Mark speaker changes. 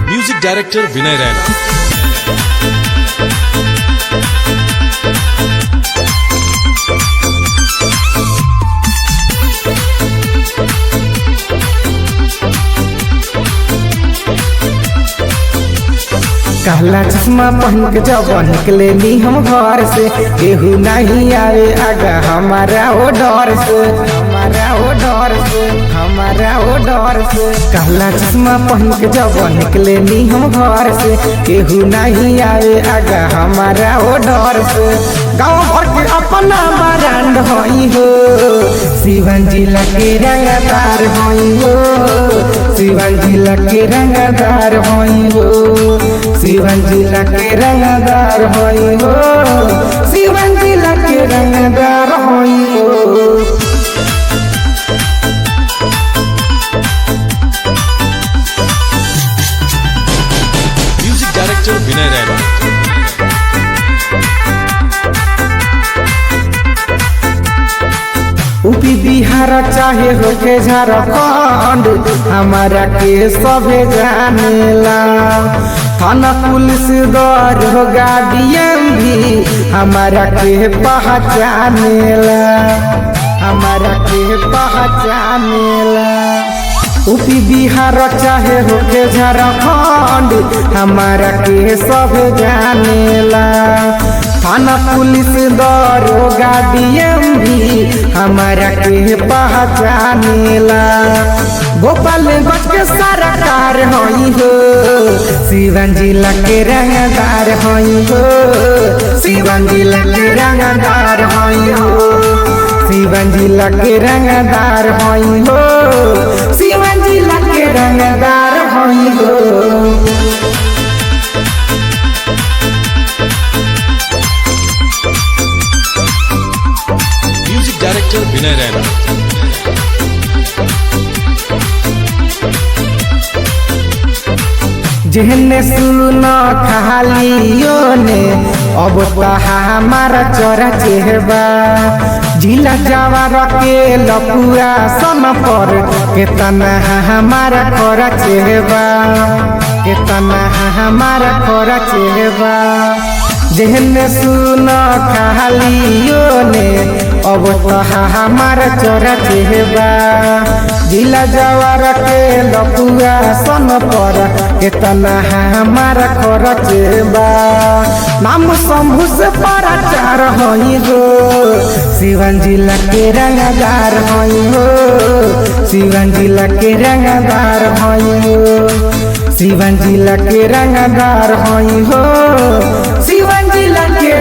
Speaker 1: Music director विनय रैना।
Speaker 2: काला चश्मा पहन के जब निकले नी हम घर से, केहू नहीं आवे आगा हमारा वो डर से, हमारा वो डर से, हमारा वो डर से। काला चश्मा पहन के जब निकले नी हम घर से, केहू नहीं आवे आगा हमारा वो डर से। गाँव भर के अपना ब्रांड होई हो, शिवन जिला के रंगदार होई हो, शिवन जिला के रंगदार होई हो, शिवन जिला के रंगदार होई हो, शिवन जिला के रंगदार होई हो।
Speaker 1: म्यूजिक डायरेक्टर विनय रैना।
Speaker 2: यूपी बिहार चाहे होके झारखंड, हमारा के सभे जानेला। थाना पुलिस दरोगा डीएम भी हमारा के पहचानेला, हमारा के पहचानेला। यूपी बिहार चाहे होके झारखंड, हमारा के सब जानेला। थाना पुलिस दरोगा डीएम भी हमारा के पहचानेला। गोपालगंज के सरकार होई हो, शिवन जिला के रंगदार होई हो, शिवन जिला के रंगदार होई हो, शिवन जिला के रंगदार होई हो, शिवन जिला के रंगदार होई हो।
Speaker 1: म्यूजिक डायरेक्टर विनय रैना।
Speaker 2: जेहने सुनो खालियो ने अब तहा हमारा चोरा चेहबा। जिला जवार के लपुआ सन पर केतना हमारा खोरा चेहबा, केतना हमारा खोरा चेहबा। जेहने सुनो खालियो ने अब तहा हमारा चोरा चेहबा। जिला जवार के लपुआ सन पर केतना हमारा खरचेबा। नाम शंभू से प्रचार होई हो, शिवन जिला के रंगदार होई हो, शिवन जिला के रंगदार होई हो, शिवन जिला के रंगदार होई हो, शिवन जिला के